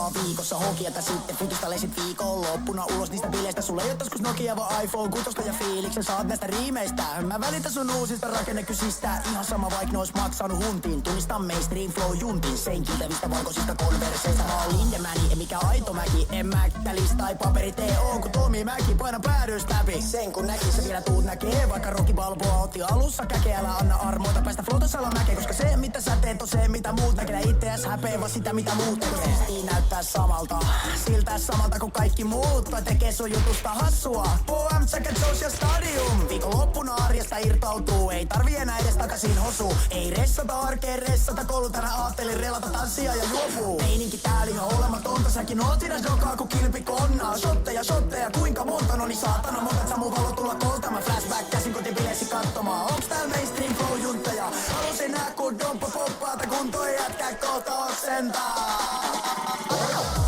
kertaa viikossa hokiata sitten futista lesit viikonloppuna ulos niistä bileistä. Sulla ei oo taskus Nokia vaan iPhone 6 ja fiiliksen saat näistä riimeistä. Mä välitän sun uusista rakennekysistä, ihan sama vaik ne ois maksanut huntiin. Tunnistan mainstream flow juntin, sen kiitävistä valkoisista konverseista. Mä oon Lindemäni, en mikä aito mäki, en mäkkälis tai paperi TO, kun Tomi Mäki paina päädyys läpi. Sen kun näkis sä vielä tuut näkee, vaikka Rocky Balboa otti alussa käkeä. Älä anna armoita päästä flotosalla mäkeen, koska se mitä sä teet on se mitä muut näkee. Itseäs häpeä vaan sitä mitä muut tekee. Ei näyttää samalta, siltä samalta kuin kaikki muut. Tai tekee sun jutusta hassua. OM, Jacket, Jones ja Stadium. Viikonloppuna arjesta irtautuu, ei tarvi enää edes takaisin hosuu. Ei ressata arkeen, ressata koulu tänä aattelin relata tanssia ja juopuu. Meininki täällä ihan olematonta, säkin oot siinä dokaa ku kilpi konnaa. Shotteja, kuinka monta, no niin saatana monta sä mun valo tulla kolta. Mä flashback käsin kotibileesi katsomaan. Onks tääl mainstream flow juntteja? Halusin nää kun dompa poppaata, kun toi jätkä kohta oksentaa.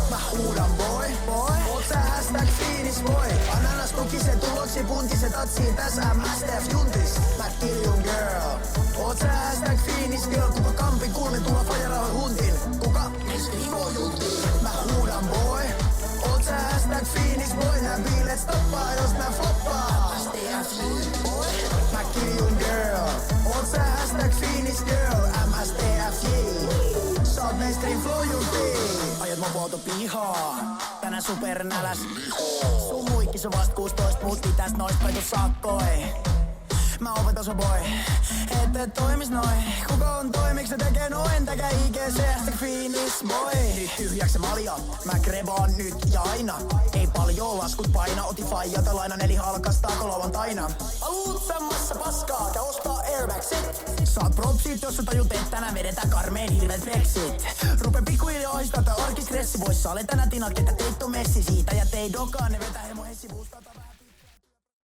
Mä huudan boy, oot sä hashtag fiinis boy. Ananas tukise tuloksi puntise tatsiin tässä MSTF juntis. Mä kiljun girl, oot sä hashtag fiinis girl. Kuka kampin kulmin tulla fajarauhan huntin? Kuka mainstream flow juntti? Mä huudan boy, oot sä hashtag fiinis boy. Nää biilet stoppaa jos nää floppaa. MSTF boy, mä kiljun girl, oot sä hashtag fiinis girl. MSTF sä oot mainstream flow juntti. Ajat mun vuoto pihaa, tänään supernäläs. Sun muikkis on vast 16, mut pitäis noista paitu sakkoi. Mä opetan sun boy, et toimis noin. Kuka on toimiks se tekee noin? Täkä IGC hashtag fiinis boy. Nyt tyhjäks se malja, mä grebaan nyt ja aina. Ei paljon laskut paina, oti faijalta lainan eli halkastaako lauantaina. Haluut sammassa paskaa, ja ostaa airbagsit. Saat propsit, jos sä tajut, et tänään vedetään karmeen hirveet flexit. Rupe pikkuhiljaa ahistaa tää arkistressi. Vois sale tänä tinat, ketä teit on messi siitä ja tei dokaan. Ne vetää hemo hessi buustaa.